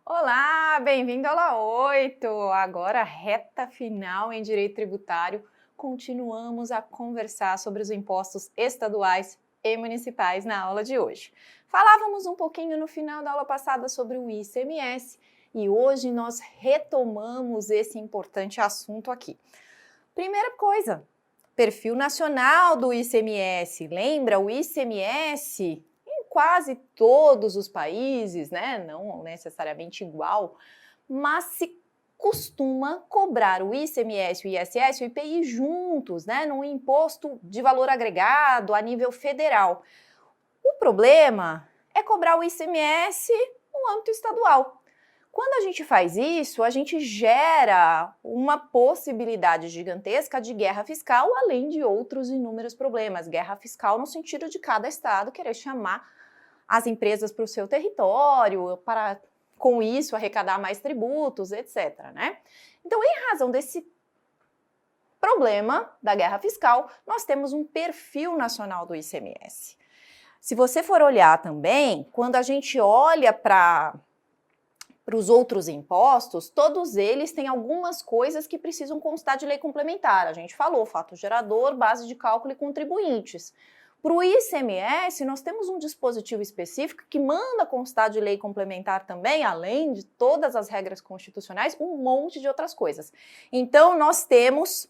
Olá, bem-vindo à aula 8! Agora, reta final em Direito Tributário, continuamos a conversar sobre os impostos estaduais e municipais na aula de hoje. Falávamos um pouquinho no final da aula passada sobre o ICMS e hoje nós retomamos esse importante assunto aqui. Primeira coisa, perfil nacional do ICMS. Lembra, o ICMS... quase todos os países, né, não necessariamente igual, mas se costuma cobrar o ICMS, o ISS e o IPI juntos, né, num imposto de valor agregado a nível federal. O problema é cobrar o ICMS no âmbito estadual. Quando a gente faz isso, a gente gera uma possibilidade gigantesca de guerra fiscal, além de outros inúmeros problemas. Guerra fiscal no sentido de cada estado querer chamar as empresas para o seu território, para, com isso, arrecadar mais tributos, etc., né? Então, em razão desse problema da guerra fiscal, nós temos um perfil nacional do ICMS. Se você for olhar também, quando a gente olha para os outros impostos, todos eles têm algumas coisas que precisam constar de lei complementar. A gente falou, fato gerador, base de cálculo e contribuintes. Para o ICMS, nós temos um dispositivo específico que manda constar de lei complementar também, além de todas as regras constitucionais, um monte de outras coisas. Então, nós temos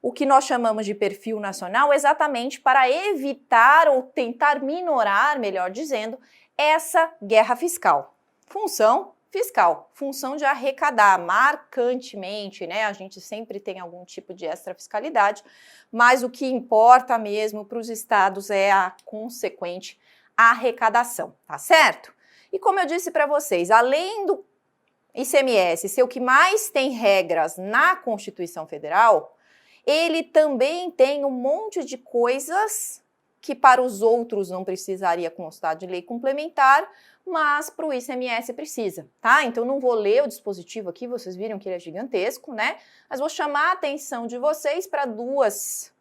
o que nós chamamos de perfil nacional exatamente para evitar ou tentar minorar, melhor dizendo, essa guerra fiscal. Função fiscal, função de arrecadar marcantemente, né? A gente sempre tem algum tipo de extra fiscalidade, mas o que importa mesmo para os estados é a consequente arrecadação, tá certo? E como eu disse para vocês, além do ICMS ser o que mais tem regras na Constituição Federal, ele também tem um monte de coisas que para os outros não precisaria constar de lei complementar, mas para o ICMS precisa, tá? Então não vou ler o dispositivo aqui, vocês viram que ele é gigantesco, né? Mas vou chamar a atenção de vocês para duas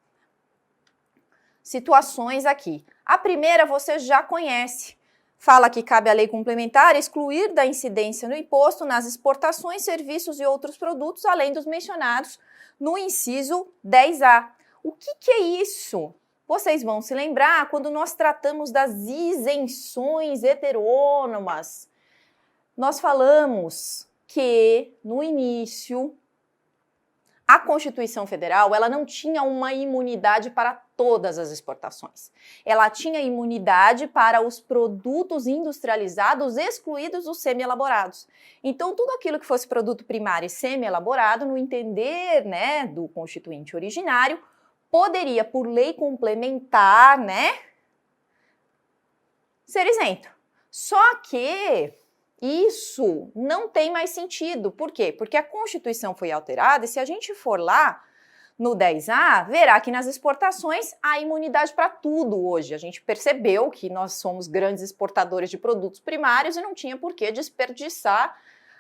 situações aqui. A primeira você já conhece. Fala que cabe à lei complementar excluir da incidência no imposto nas exportações, serviços e outros produtos, além dos mencionados no inciso 10A. O que é isso? Vocês vão se lembrar quando nós tratamos das isenções heterônomas. Nós falamos que, no início, a Constituição Federal ela não tinha uma imunidade para todas as exportações. Ela tinha imunidade para os produtos industrializados excluídos os semi-elaborados. Então, tudo aquilo que fosse produto primário e semi-elaborado, no entender, né, do constituinte originário, poderia, por lei complementar, né, ser isento. Só que isso não tem mais sentido. Por quê? Porque a Constituição foi alterada e se a gente for lá no 10A, verá que nas exportações há imunidade para tudo hoje. A gente percebeu que nós somos grandes exportadores de produtos primários e não tinha por que desperdiçar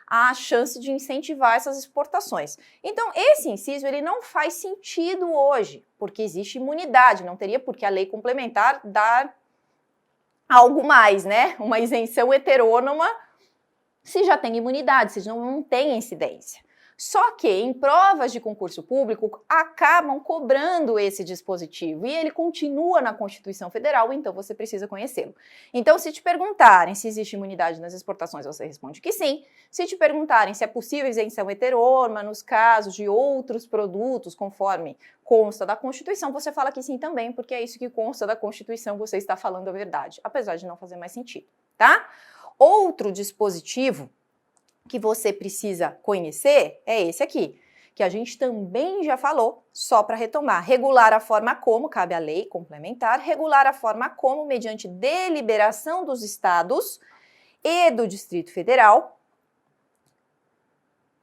a chance de incentivar essas exportações. Então, esse inciso ele não faz sentido hoje, porque existe imunidade, não teria por que a lei complementar dar algo mais, né? Uma isenção heterônoma se já tem imunidade, se não tem incidência. Só que em provas de concurso público acabam cobrando esse dispositivo e ele continua na Constituição Federal, então você precisa conhecê-lo. Então, se te perguntarem se existe imunidade nas exportações, você responde que sim. Se te perguntarem se é possível isenção heterônoma nos casos de outros produtos, conforme consta da Constituição, você fala que sim também, porque é isso que consta da Constituição, você está falando a verdade, apesar de não fazer mais sentido, tá? Outro dispositivo que você precisa conhecer é esse aqui, que a gente também já falou, só para retomar. Regular a forma como, cabe à lei complementar, regular a forma como, mediante deliberação dos estados e do Distrito Federal,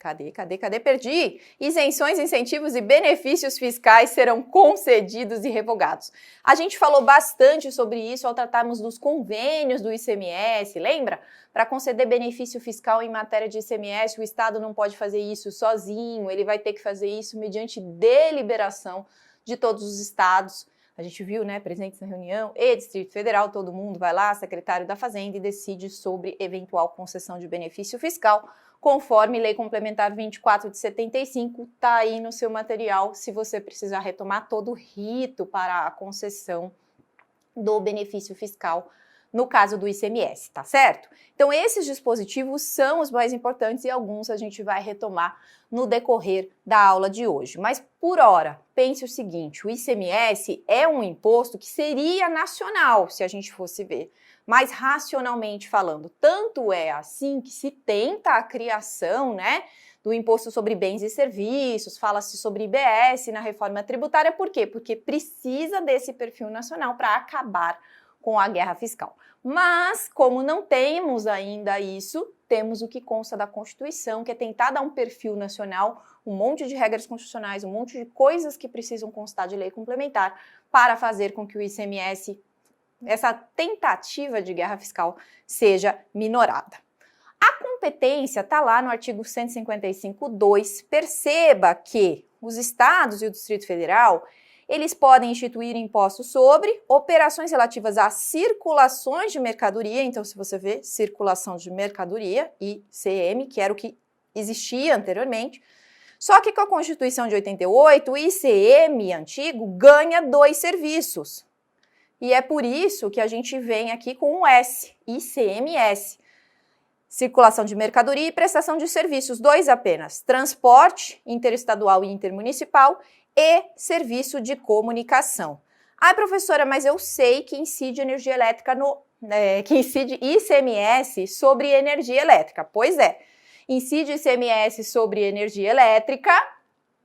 Cadê? Perdi! Isenções, incentivos e benefícios fiscais serão concedidos e revogados. A gente falou bastante sobre isso ao tratarmos dos convênios do ICMS, lembra? Para conceder benefício fiscal em matéria de ICMS, o Estado não pode fazer isso sozinho, ele vai ter que fazer isso mediante deliberação de todos os estados. A gente viu, né, presentes na reunião, e Distrito Federal, todo mundo vai lá, secretário da Fazenda, e decide sobre eventual concessão de benefício fiscal, conforme Lei Complementar 24 de 75, tá aí no seu material, se você precisar retomar todo o rito para a concessão do benefício fiscal, no caso do ICMS, tá certo? Então, esses dispositivos são os mais importantes e alguns a gente vai retomar no decorrer da aula de hoje. Mas, por hora, pense o seguinte, o ICMS é um imposto que seria nacional, se a gente fosse ver, mas racionalmente falando. Tanto é assim que se tenta a criação, né, do Imposto sobre Bens e Serviços, fala-se sobre IBS na reforma tributária. Por quê? Porque precisa desse perfil nacional para acabar com a guerra fiscal. Mas, como não temos ainda isso, temos o que consta da Constituição, que é tentar dar um perfil nacional, um monte de regras constitucionais, um monte de coisas que precisam constar de lei complementar para fazer com que o ICMS, essa tentativa de guerra fiscal, seja minorada. A competência está lá no artigo 155.2. Perceba que os estados e o Distrito Federal, eles podem instituir impostos sobre operações relativas a circulações de mercadoria. Então, se você vê circulação de mercadoria, ICM, que era o que existia anteriormente. Só que com a Constituição de 88, o ICM antigo ganha 2 serviços. E é por isso que a gente vem aqui com um S, ICMS. Circulação de mercadoria e prestação de serviços, 2 apenas. Transporte interestadual e intermunicipal e serviço de comunicação. Ai, professora, mas eu sei que incide energia elétrica que incide ICMS sobre energia elétrica. Pois é, incide ICMS sobre energia elétrica,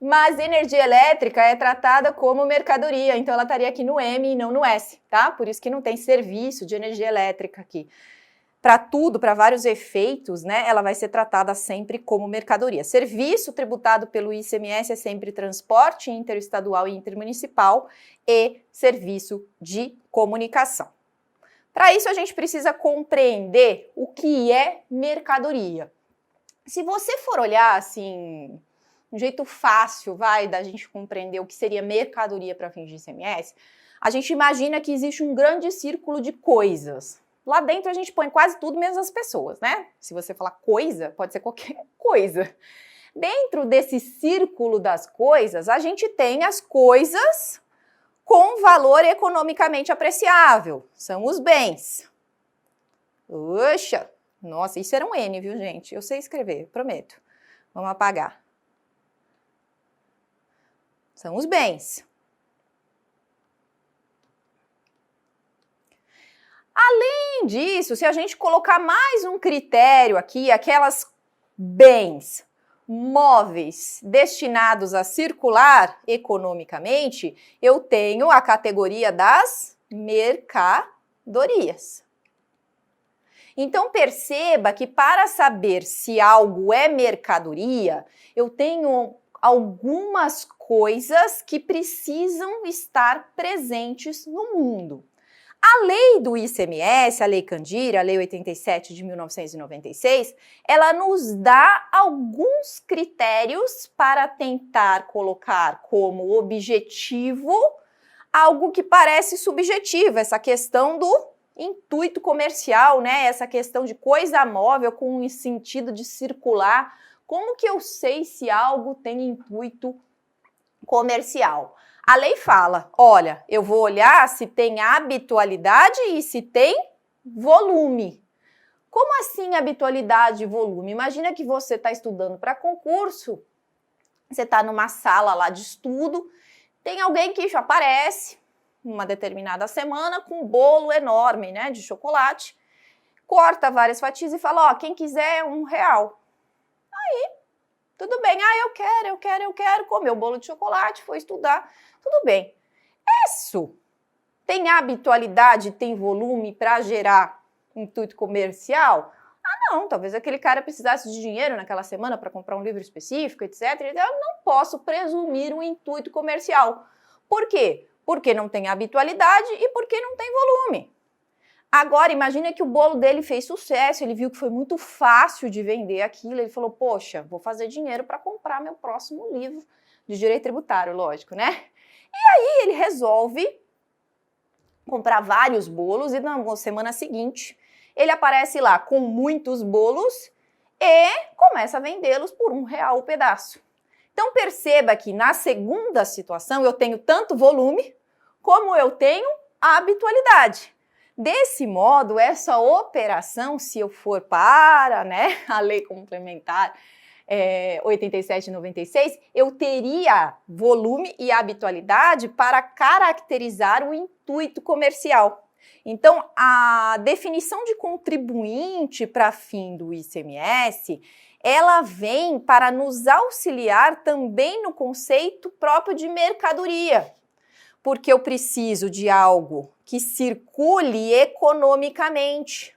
mas energia elétrica é tratada como mercadoria, então ela estaria aqui no M e não no S, tá? Por isso que não tem serviço de energia elétrica aqui. Para tudo, para vários efeitos, né, ela vai ser tratada sempre como mercadoria. Serviço tributado pelo ICMS é sempre transporte interestadual e intermunicipal e serviço de comunicação. Para isso, a gente precisa compreender o que é mercadoria. Se você for olhar, assim, um jeito fácil, da gente compreender o que seria mercadoria para fins de ICMS, a gente imagina que existe um grande círculo de coisas. Lá dentro a gente põe quase tudo, menos as pessoas, né? Se você falar coisa, pode ser qualquer coisa. Dentro desse círculo das coisas, a gente tem as coisas com valor economicamente apreciável. São os bens. Oxa! Nossa, isso era um N, viu, gente? Eu sei escrever, prometo. Vamos apagar. São os bens. Além disso, se a gente colocar mais um critério aqui, aquelas bens móveis destinados a circular economicamente, eu tenho a categoria das mercadorias. Então, perceba que para saber se algo é mercadoria, eu tenho algumas coisas que precisam estar presentes no mundo. A lei do ICMS, a Lei Candir, a Lei 87 de 1996, ela nos dá alguns critérios para tentar colocar como objetivo algo que parece subjetivo, essa questão do intuito comercial, né? Essa questão de coisa móvel com o sentido de circular. Como que eu sei se algo tem intuito comercial? A lei fala, olha, eu vou olhar se tem habitualidade e se tem volume. Como assim habitualidade e volume? Imagina que você está estudando para concurso, você está numa sala lá de estudo, tem alguém que já aparece numa determinada semana com um bolo enorme, né, de chocolate, corta várias fatias e fala, ó, quem quiser R$1. Aí, tudo bem, eu quero comer o bolo de chocolate, foi estudar, tudo bem. Isso tem habitualidade, tem volume para gerar intuito comercial? Ah, Não, talvez aquele cara precisasse de dinheiro naquela semana para comprar um livro específico, etc. Então, eu não posso presumir um intuito comercial. Por quê? Porque não tem habitualidade e porque não tem volume. Agora, imagina que o bolo dele fez sucesso, ele viu que foi muito fácil de vender aquilo, ele falou, poxa, vou fazer dinheiro para comprar meu próximo livro de direito tributário, lógico, né? E aí ele resolve comprar vários bolos e na semana seguinte ele aparece lá com muitos bolos e começa a vendê-los por R$1 o pedaço. Então perceba que na segunda situação eu tenho tanto volume como eu tenho a habitualidade. Desse modo, essa operação, se eu for para a lei complementar 87/96, eu teria volume e habitualidade para caracterizar o intuito comercial. Então, a definição de contribuinte para fim do ICMS, ela vem para nos auxiliar também no conceito próprio de mercadoria, porque eu preciso de algo que circule economicamente.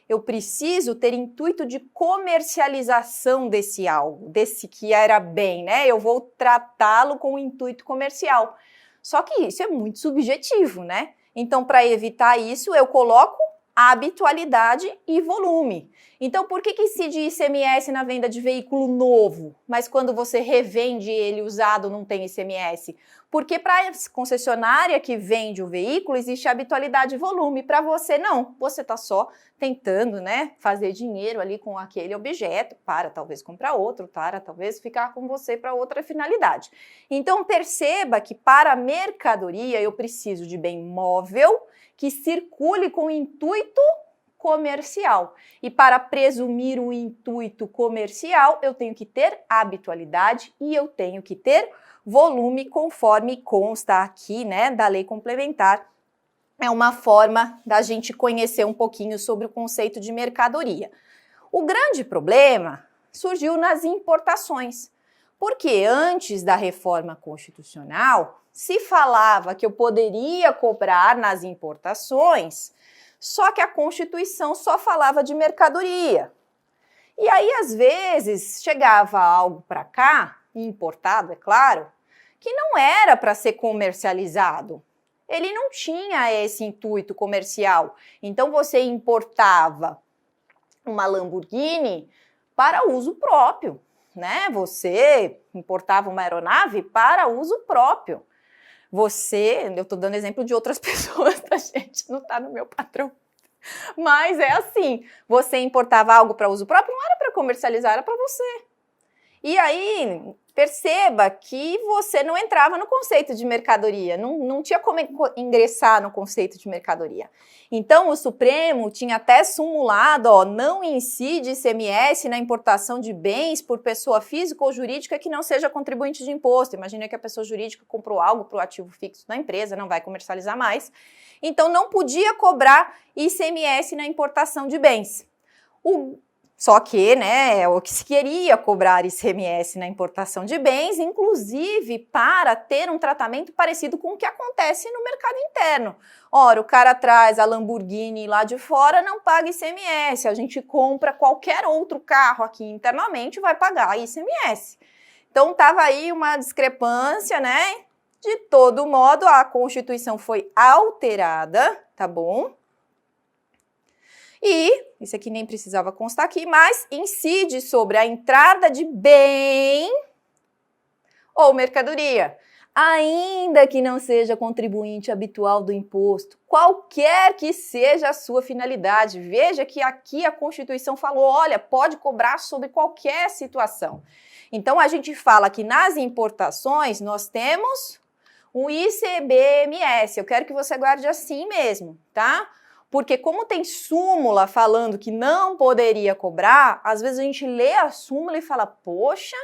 Eu preciso ter intuito de comercialização desse algo, desse que era bem, né? Eu vou tratá-lo com o intuito comercial. Só que isso é muito subjetivo, né? Então, para evitar isso, eu coloco habitualidade e volume. Então, por que incide ICMS na venda de veículo novo, mas quando você revende ele usado não tem ICMS? Porque para a concessionária que vende o veículo existe habitualidade e volume, para você não. Você está só tentando, fazer dinheiro ali com aquele objeto para talvez comprar outro, para talvez ficar com você para outra finalidade. Então perceba que para a mercadoria eu preciso de bem móvel que circule com intuito comercial. E para presumir um intuito comercial, eu tenho que ter habitualidade e eu tenho que ter volume, conforme consta aqui, da lei complementar. É uma forma da gente conhecer um pouquinho sobre o conceito de mercadoria. O grande problema surgiu nas importações, porque antes da reforma constitucional se falava que eu poderia cobrar nas importações, só que a Constituição só falava de mercadoria. E aí, às vezes, chegava algo para cá, importado, é claro, que não era para ser comercializado. Ele não tinha esse intuito comercial. Então, você importava uma Lamborghini para uso próprio, Você importava uma aeronave para uso próprio. Eu estou dando exemplo de outras pessoas, tá, gente? Não está no meu padrão. Mas é assim, você importava algo para uso próprio, não era para comercializar, era para você. E aí, perceba que você não entrava no conceito de mercadoria, não tinha como ingressar no conceito de mercadoria. Então, o Supremo tinha até simulado, não incide ICMS na importação de bens por pessoa física ou jurídica que não seja contribuinte de imposto. Imagina que a pessoa jurídica comprou algo para o ativo fixo da empresa, não vai comercializar mais. Então, não podia cobrar ICMS na importação de bens. Só que, o que se queria cobrar ICMS na importação de bens, inclusive para ter um tratamento parecido com o que acontece no mercado interno. Ora, o cara traz a Lamborghini lá de fora, não paga ICMS. A gente compra qualquer outro carro aqui internamente, vai pagar ICMS. Então, estava aí uma discrepância, De todo modo, a Constituição foi alterada, tá bom? E, isso aqui nem precisava constar aqui, mas incide sobre a entrada de bem ou mercadoria, ainda que não seja contribuinte habitual do imposto, qualquer que seja a sua finalidade. Veja que aqui a Constituição falou, olha, pode cobrar sobre qualquer situação. Então, a gente fala que nas importações nós temos um ICBMS, eu quero que você guarde assim mesmo, tá? Porque como tem súmula falando que não poderia cobrar, às vezes a gente lê a súmula e fala, poxa,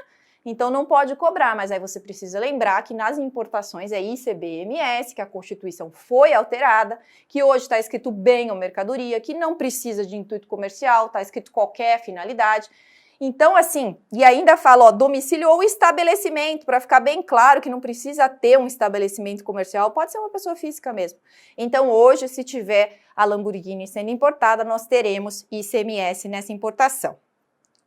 então não pode cobrar. Mas aí você precisa lembrar que nas importações é ICBMS, que a Constituição foi alterada, que hoje está escrito bem ou mercadoria, que não precisa de intuito comercial, está escrito qualquer finalidade. Então, assim, e ainda fala, ó, domicílio ou estabelecimento, para ficar bem claro que não precisa ter um estabelecimento comercial, pode ser uma pessoa física mesmo. Então, hoje, se tiver a Lamborghini sendo importada, nós teremos ICMS nessa importação.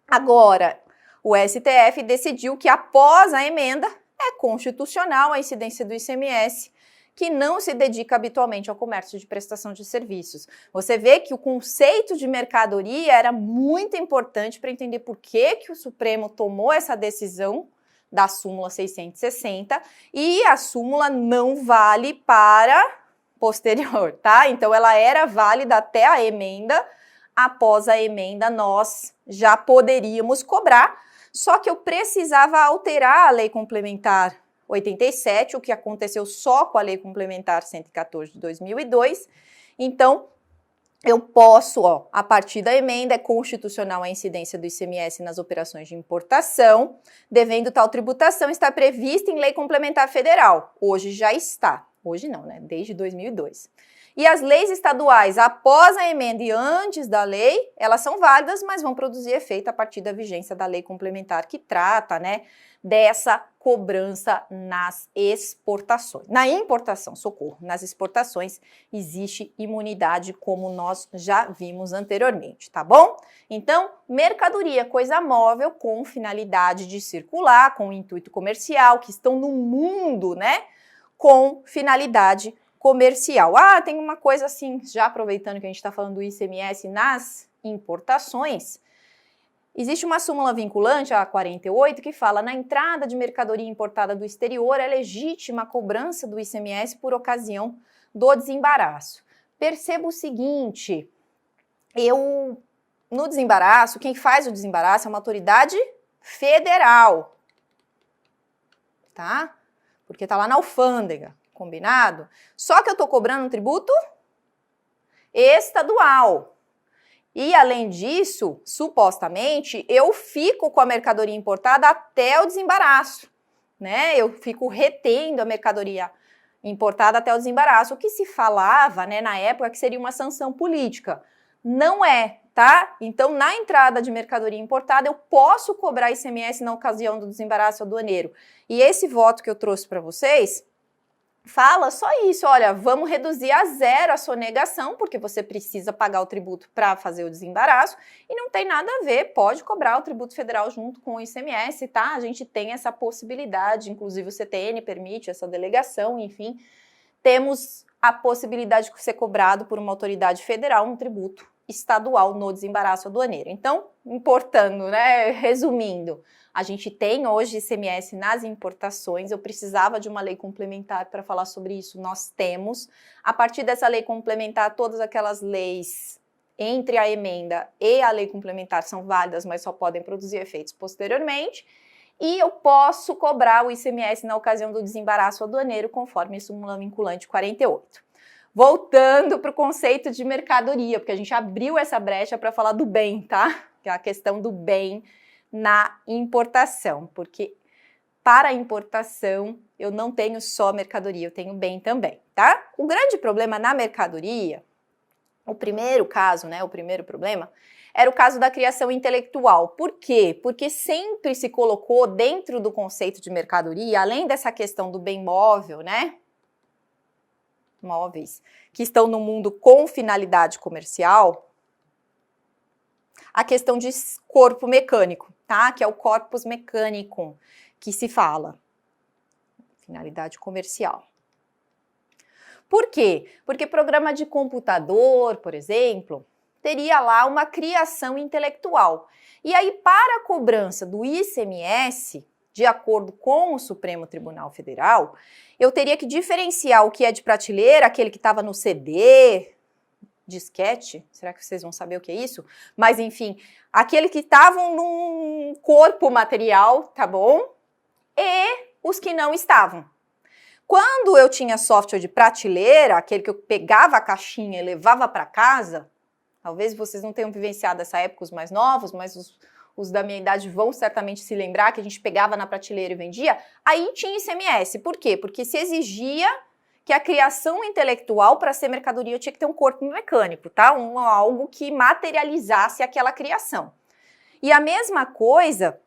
Agora, o STF decidiu que após a emenda, é constitucional a incidência do ICMS, que não se dedica habitualmente ao comércio de prestação de serviços. Você vê que o conceito de mercadoria era muito importante para entender por que o Supremo tomou essa decisão da súmula 660 e a súmula não vale para posterior, tá? Então ela era válida até a emenda, após a emenda nós já poderíamos cobrar, só que eu precisava alterar a lei complementar 87, o que aconteceu só com a Lei Complementar 114 de 2002. Então, eu posso, ó, a partir da emenda, é constitucional a incidência do ICMS nas operações de importação, devendo tal tributação estar prevista em Lei Complementar Federal. Hoje já está. Hoje não, né? Desde 2002. E as leis estaduais, após a emenda e antes da lei, elas são válidas, mas vão produzir efeito a partir da vigência da lei complementar que trata, né, dessa cobrança nas exportações. Na importação, socorro, nas exportações existe imunidade, como nós já vimos anteriormente, tá bom? Então, mercadoria, coisa móvel com finalidade de circular, com intuito comercial, que estão no mundo, né, com finalidade comercial. Ah, tem uma coisa assim, já aproveitando que a gente está falando do ICMS nas importações, existe uma súmula vinculante, a 48, que fala: na entrada de mercadoria importada do exterior é legítima a cobrança do ICMS por ocasião do desembaraço. Perceba o seguinte, no desembaraço, quem faz o desembaraço é uma autoridade federal, tá? Porque tá lá na alfândega. Combinado? Só que eu estou cobrando um tributo estadual. E, além disso, supostamente, eu fico com a mercadoria importada até o desembaraço, né? Eu fico retendo a mercadoria importada até o desembaraço. O que se falava, né, na época, que seria uma sanção política. Não é, tá? Então, na entrada de mercadoria importada, eu posso cobrar ICMS na ocasião do desembaraço aduaneiro. E esse voto que eu trouxe para vocês fala só isso, olha, vamos reduzir a zero a sonegação, porque você precisa pagar o tributo para fazer o desembaraço, e não tem nada a ver, pode cobrar o tributo federal junto com o ICMS, tá? A gente tem essa possibilidade, inclusive o CTN permite essa delegação, enfim, temos a possibilidade de ser cobrado por uma autoridade federal um tributo estadual no desembaraço aduaneiro. Então, importando, né, resumindo, a gente tem hoje ICMS nas importações, eu precisava de uma lei complementar para falar sobre isso, nós temos. A partir dessa lei complementar, todas aquelas leis entre a emenda e a lei complementar são válidas, mas só podem produzir efeitos posteriormente. E eu posso cobrar o ICMS na ocasião do desembaraço aduaneiro, conforme a súmula vinculante 48. Voltando para o conceito de mercadoria, porque a gente abriu essa brecha para falar do bem, tá? Que é a questão do bem na importação, porque para a importação eu não tenho só mercadoria, eu tenho bem também, tá? O grande problema na mercadoria, o primeiro caso, né, o primeiro problema, era o caso da criação intelectual. Por quê? Porque sempre se colocou dentro do conceito de mercadoria, além dessa questão do bem móvel, né, móveis, que estão no mundo com finalidade comercial, a questão de corpo mecânico, tá? Que é o corpus mechanicum, que se fala. Finalidade comercial. Por quê? Porque programa de computador, por exemplo, teria lá uma criação intelectual. E aí, para a cobrança do ICMS, de acordo com o Supremo Tribunal Federal, eu teria que diferenciar o que é de prateleira, aquele que estava no CD, disquete, será que vocês vão saber o que é isso? Mas enfim, aquele que estavam num corpo material, tá bom? E os que não estavam. Quando eu tinha software de prateleira, aquele que eu pegava a caixinha e levava para casa, talvez vocês não tenham vivenciado essa época, os mais novos, mas os da minha idade vão certamente se lembrar que a gente pegava na prateleira e vendia, aí tinha ICMS. Por quê? Porque se exigia que a criação intelectual, para ser mercadoria, tinha que ter um corpo mecânico, tá? Algo que materializasse aquela criação. E a mesma coisa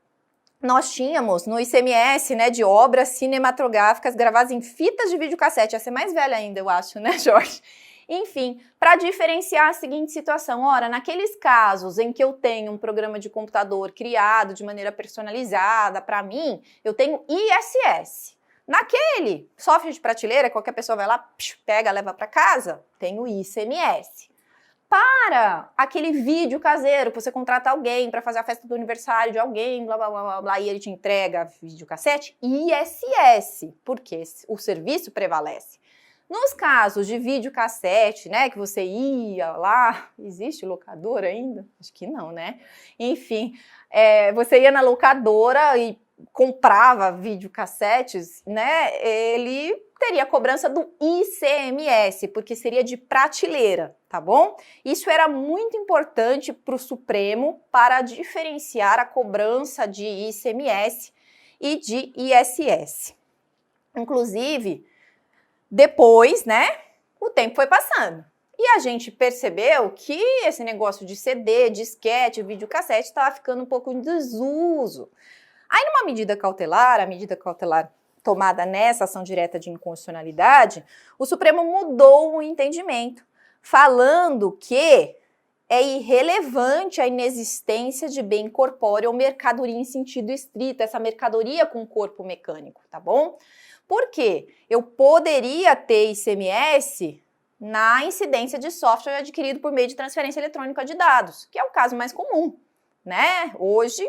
nós tínhamos no ICMS, né, de obras cinematográficas gravadas em fitas de videocassete. Ia ser mais velha ainda, eu acho, né, Jorge? Enfim, para diferenciar a seguinte situação, ora, naqueles casos em que eu tenho um programa de computador criado de maneira personalizada para mim, eu tenho ISS. Naquele software de prateleira, qualquer pessoa vai lá, pega, leva para casa, tem o ICMS. Para aquele vídeo caseiro, que você contrata alguém para fazer a festa do aniversário de alguém, blá, blá, blá, blá, blá, e ele te entrega videocassete, ISS, porque o serviço prevalece. Nos casos de videocassete, né, que você ia lá, existe locadora ainda? Acho que não, né? Enfim, você ia na locadora e comprava videocassetes, né, ele teria a cobrança do ICMS, porque seria de prateleira, tá bom? Isso era muito importante para o Supremo para diferenciar a cobrança de ICMS e de ISS. Inclusive, depois, né, o tempo foi passando. E a gente percebeu que esse negócio de CD, disquete, videocassete estava ficando um pouco em desuso. Aí, numa medida cautelar, a medida cautelar tomada nessa ação direta de inconstitucionalidade, o Supremo mudou o entendimento, falando que é irrelevante a inexistência de bem corpóreo ou mercadoria em sentido estrito, essa mercadoria com corpo mecânico, tá bom? Por quê? Eu poderia ter ICMS na incidência de software adquirido por meio de transferência eletrônica de dados, que é o caso mais comum, né? Hoje,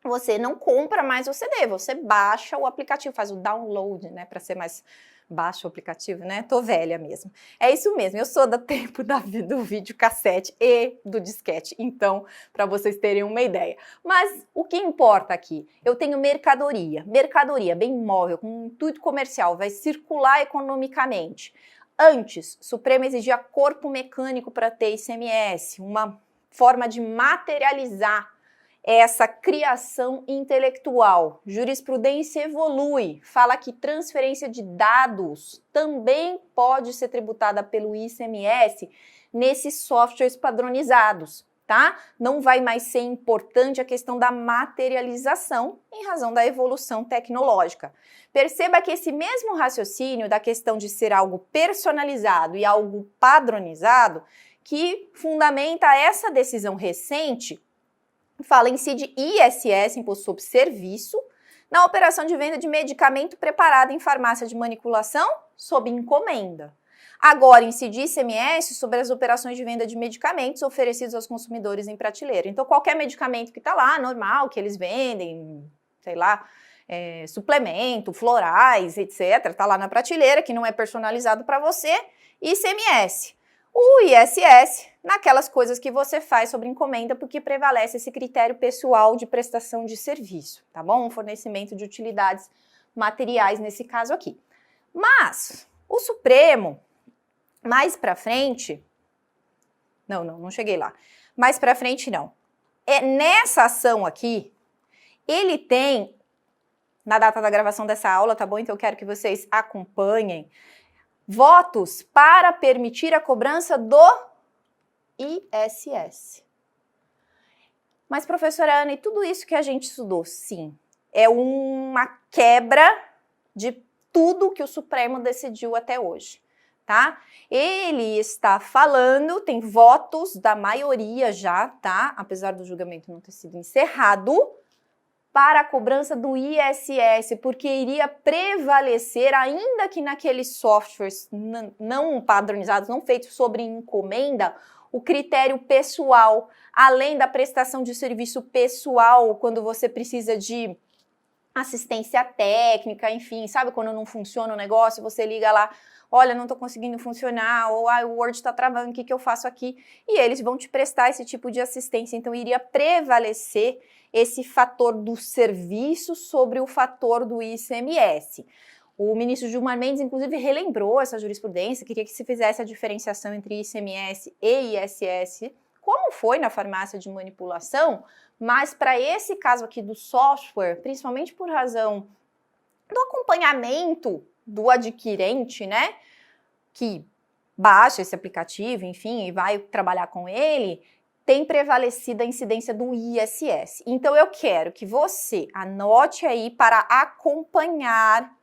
você não compra mais o CD, você baixa o aplicativo, faz o download, né, para ser mais baixo o aplicativo, né? Tô velha mesmo. É isso mesmo, eu sou do tempo do videocassete e do disquete, então, para vocês terem uma ideia. Mas o que importa aqui? Eu tenho mercadoria, bem móvel, com intuito comercial, vai circular economicamente. Antes, o Supremo exigia corpo mecânico para ter ICMS, uma forma de materializar essa criação intelectual. Jurisprudência evolui, fala que transferência de dados também pode ser tributada pelo ICMS nesses softwares padronizados, tá? Não vai mais ser importante a questão da materialização em razão da evolução tecnológica. Perceba que esse mesmo raciocínio da questão de ser algo personalizado e algo padronizado, que fundamenta essa decisão recente, fala em si de ISS, Imposto sobre Serviço, na operação de venda de medicamento preparado em farmácia de manipulação sob encomenda. Agora, incide ICMS sobre as operações de venda de medicamentos oferecidos aos consumidores em prateleira. Então, qualquer medicamento que está lá, normal, que eles vendem, sei lá, suplemento, florais, etc., está lá na prateleira, que não é personalizado para você, ICMS. O ISS, naquelas coisas que você faz sobre encomenda, porque prevalece esse critério pessoal de prestação de serviço, tá bom? Um fornecimento de utilidades materiais nesse caso aqui. Mas o Supremo, mais pra frente, não cheguei lá, mais pra frente não. Nessa ação aqui, ele tem, na data da gravação dessa aula, tá bom? Então eu quero que vocês acompanhem, votos para permitir a cobrança do ISS. Mas, professora Ana, e tudo isso que a gente estudou? Sim, é uma quebra de tudo que o Supremo decidiu até hoje, tá? Ele está falando, tem votos da maioria já, tá? Apesar do julgamento não ter sido encerrado, para a cobrança do ISS, porque iria prevalecer, ainda que naqueles softwares não padronizados, não feitos sobre encomenda, o critério pessoal, além da prestação de serviço pessoal, quando você precisa de assistência técnica, enfim, sabe quando não funciona o negócio, você liga lá, olha, não estou conseguindo funcionar, ou o Word está travando, o que eu faço aqui? E eles vão te prestar esse tipo de assistência, então iria prevalecer esse fator do serviço sobre o fator do ICMS. O ministro Gilmar Mendes, inclusive, relembrou essa jurisprudência, queria que se fizesse a diferenciação entre ICMS e ISS, como foi na farmácia de manipulação, mas para esse caso aqui do software, principalmente por razão do acompanhamento do adquirente, né, que baixa esse aplicativo, enfim, e vai trabalhar com ele, tem prevalecido a incidência do ISS. Então, eu quero que você anote aí para acompanhar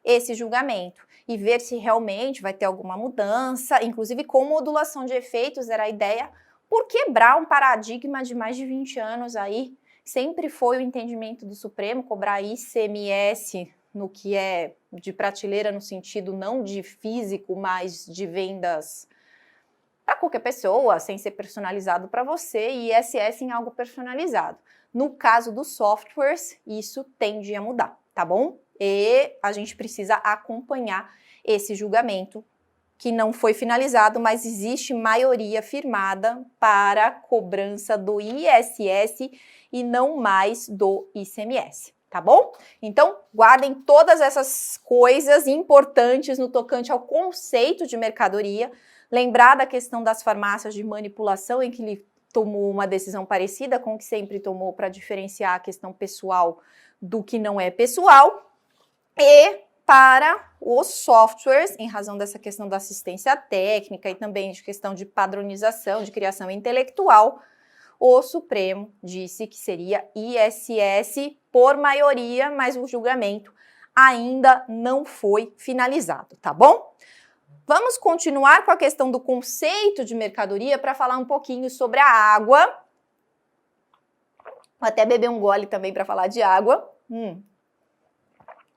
esse julgamento e ver se realmente vai ter alguma mudança, inclusive com modulação de efeitos, era a ideia, por quebrar um paradigma de mais de 20 anos aí. Sempre foi o entendimento do Supremo cobrar ICMS no que é de prateleira, no sentido não de físico, mas de vendas para qualquer pessoa, sem ser personalizado para você, e ISS em algo personalizado. No caso dos softwares, isso tende a mudar, tá bom? E a gente precisa acompanhar esse julgamento, que não foi finalizado, mas existe maioria firmada para a cobrança do ISS e não mais do ICMS, tá bom? Então, guardem todas essas coisas importantes no tocante ao conceito de mercadoria. Lembrar da questão das farmácias de manipulação, em que ele tomou uma decisão parecida com o que sempre tomou para diferenciar a questão pessoal do que não é pessoal. E para os softwares, em razão dessa questão da assistência técnica e também de questão de padronização, de criação intelectual, o Supremo disse que seria ISS por maioria, mas o julgamento ainda não foi finalizado, tá bom? Vamos continuar com a questão do conceito de mercadoria para falar um pouquinho sobre a água. Vou até beber um gole também para falar de água.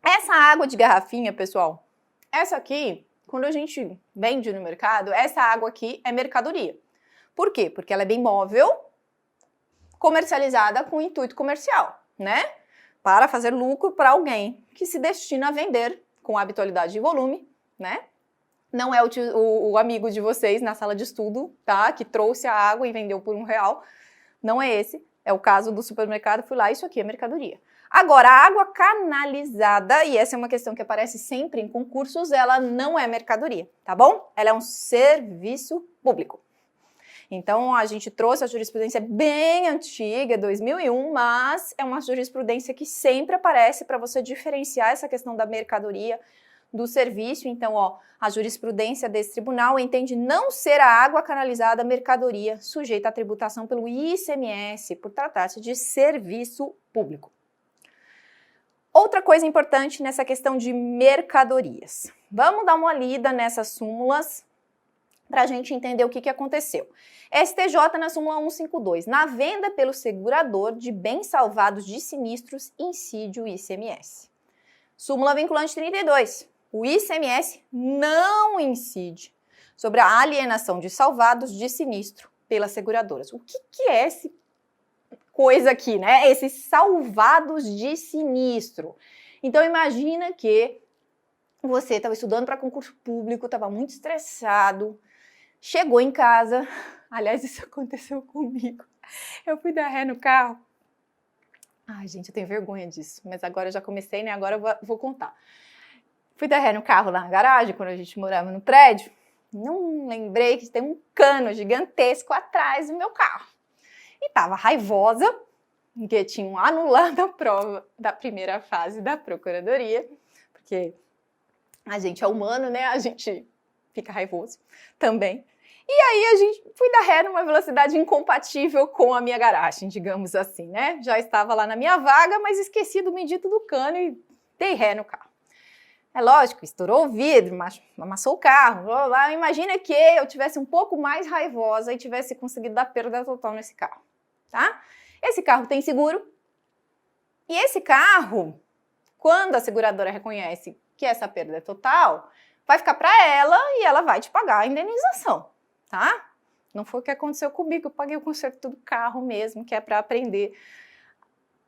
Essa água de garrafinha, pessoal, essa aqui, quando a gente vende no mercado, essa água aqui é mercadoria. Por quê? Porque ela é bem móvel, comercializada com intuito comercial, né? Para fazer lucro para alguém que se destina a vender com habitualidade e volume, né? Não é o amigo de vocês na sala de estudo, tá? Que trouxe a água e vendeu por R$1. Não é esse. É o caso do supermercado. Fui lá, isso aqui é mercadoria. Agora, a água canalizada, e essa é uma questão que aparece sempre em concursos, ela não é mercadoria, tá bom? Ela é um serviço público. Então, a gente trouxe a jurisprudência bem antiga, 2001, mas é uma jurisprudência que sempre aparece para você diferenciar essa questão da mercadoria do serviço. Então, ó, a jurisprudência desse tribunal entende não ser a água canalizada mercadoria sujeita à tributação pelo ICMS, por tratar-se de serviço público. Outra coisa importante nessa questão de mercadorias. Vamos dar uma lida nessas súmulas para a gente entender o que aconteceu. STJ na súmula 152. Na venda pelo segurador de bens salvados de sinistros, incide o ICMS. Súmula vinculante 32. O ICMS não incide sobre a alienação de salvados de sinistro pelas seguradoras. O que é esse coisa aqui, né? Esses salvados de sinistro. Então, imagina que você estava estudando para concurso público, estava muito estressado, chegou em casa, aliás, isso aconteceu comigo, eu fui dar ré no carro. Ai, gente, eu tenho vergonha disso, mas agora eu já comecei, né? Agora eu vou contar. Fui dar ré no carro lá na garagem, quando a gente morava no prédio, não lembrei que tem um cano gigantesco atrás do meu carro. E tava raivosa, porque tinham anulado a prova da primeira fase da procuradoria, porque a gente é humano, né? A gente fica raivoso também. E aí a gente fui dar ré numa velocidade incompatível com a minha garagem, digamos assim, né? Já estava lá na minha vaga, mas esqueci do medito do cano e dei ré no carro. É lógico, estourou o vidro, amassou o carro, blá, blá, blá. Imagina que eu tivesse um pouco mais raivosa e tivesse conseguido dar perda total nesse carro, tá? Esse carro tem seguro e esse carro, quando a seguradora reconhece que essa perda é total, vai ficar para ela e ela vai te pagar a indenização, tá? Não foi o que aconteceu comigo, eu paguei o conserto do carro mesmo, que é para aprender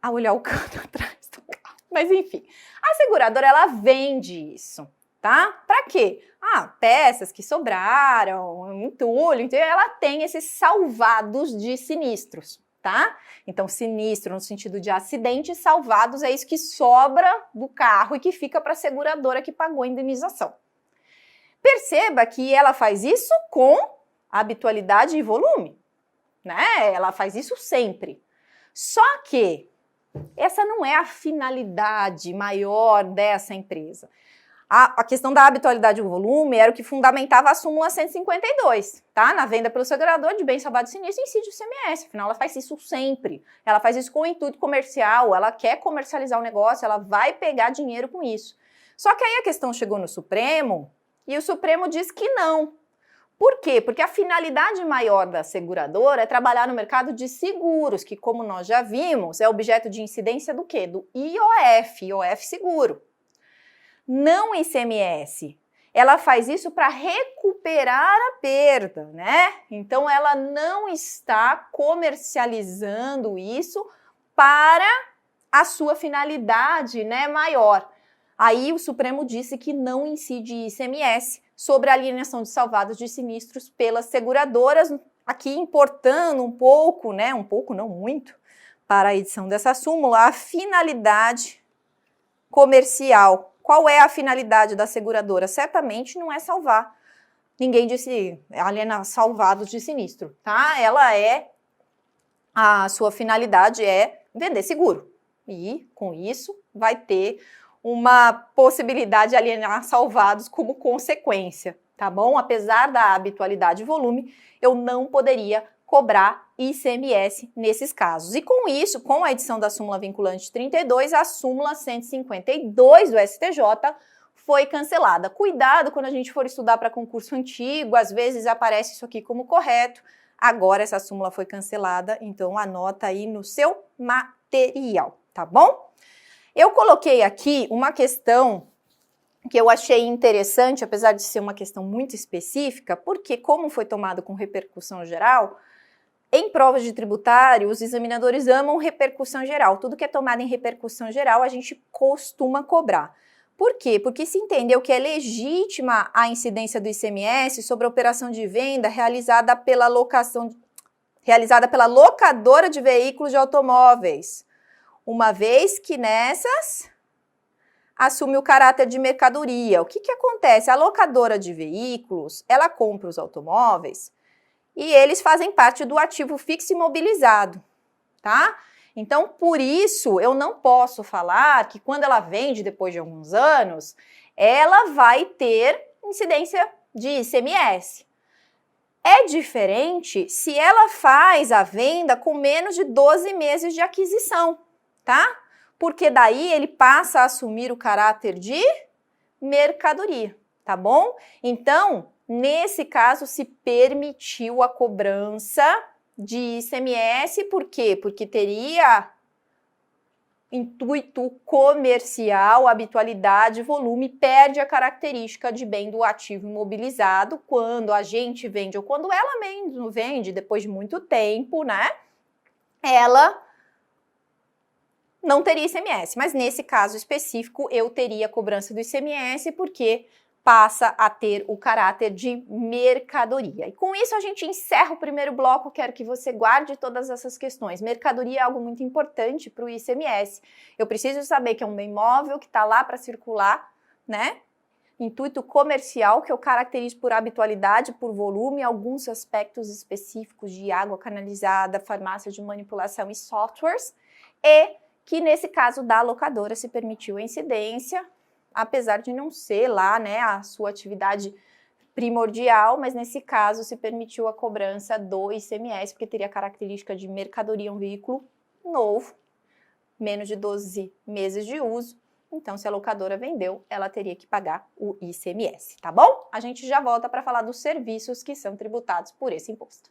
a olhar o cano atrás do carro. Mas enfim, a seguradora, ela vende isso, tá? Para quê? Peças que sobraram, entulho, então ela tem esses salvados de sinistros, tá? Então, sinistro no sentido de acidente, salvados é isso que sobra do carro e que fica para a seguradora que pagou a indenização. Perceba que ela faz isso com habitualidade e volume, né? Ela faz isso sempre. Só que essa não é a finalidade maior dessa empresa. A questão da habitualidade do volume era o que fundamentava a súmula 152, tá? Na venda pelo segurador de bem salvado sinistro incide o ICMS, afinal ela faz isso sempre. Ela faz isso com o intuito comercial, ela quer comercializar o negócio, ela vai pegar dinheiro com isso. Só que aí a questão chegou no Supremo e o Supremo diz que não. Por quê? Porque a finalidade maior da seguradora é trabalhar no mercado de seguros, que como nós já vimos, é objeto de incidência do quê? Do IOF seguro. Não ICMS. Ela faz isso para recuperar a perda, né? Então ela não está comercializando isso para a sua finalidade, né, maior. Aí o Supremo disse que não incide ICMS sobre a alienação de salvados de sinistros pelas seguradoras, aqui importando um pouco, né, um pouco não muito, para a edição dessa súmula, a finalidade comercial. Qual é a finalidade da seguradora? Certamente não é salvar. Ninguém disse alienar salvados de sinistro, tá? A sua finalidade é vender seguro. E, com isso, vai ter uma possibilidade de alienar salvados como consequência, tá bom? Apesar da habitualidade e volume, eu não poderia cobrar ICMS nesses casos. E com isso, com a edição da súmula vinculante 32, a súmula 152 do STJ foi cancelada. Cuidado quando a gente for estudar para concurso antigo, às vezes aparece isso aqui como correto. Agora essa súmula foi cancelada, então anota aí no seu material, tá bom? Eu coloquei aqui uma questão que eu achei interessante, apesar de ser uma questão muito específica, porque como foi tomado com repercussão geral, em provas de tributário, os examinadores amam repercussão geral. Tudo que é tomado em repercussão geral, a gente costuma cobrar. Por quê? Porque se entendeu que é legítima a incidência do ICMS sobre a operação de venda realizada pela locadora de veículos de automóveis, uma vez que nessas assume o caráter de mercadoria. O que acontece? A locadora de veículos, ela compra os automóveis e eles fazem parte do ativo fixo imobilizado, tá? Então, por isso, eu não posso falar que quando ela vende depois de alguns anos, ela vai ter incidência de ICMS. É diferente se ela faz a venda com menos de 12 meses de aquisição, tá? Porque daí ele passa a assumir o caráter de mercadoria, tá bom? Então, nesse caso, se permitiu a cobrança de ICMS, por quê? Porque teria intuito comercial, habitualidade, volume, perde a característica de bem do ativo imobilizado quando a gente vende ou quando ela mesmo vende depois de muito tempo, né? Ela não teria ICMS, mas nesse caso específico eu teria a cobrança do ICMS porque passa a ter o caráter de mercadoria. E com isso a gente encerra o primeiro bloco, quero que você guarde todas essas questões. Mercadoria é algo muito importante para o ICMS. Eu preciso saber que é um bem móvel que está lá para circular, né? Intuito comercial, que eu caracterizo por habitualidade, por volume, alguns aspectos específicos de água canalizada, farmácia de manipulação e softwares, e que nesse caso da locadora se permitiu a incidência, apesar de não ser lá, né, a sua atividade primordial, mas nesse caso se permitiu a cobrança do ICMS, porque teria a característica de mercadoria, um veículo novo, menos de 12 meses de uso. Então, se a locadora vendeu, ela teria que pagar o ICMS, tá bom? A gente já volta para falar dos serviços que são tributados por esse imposto.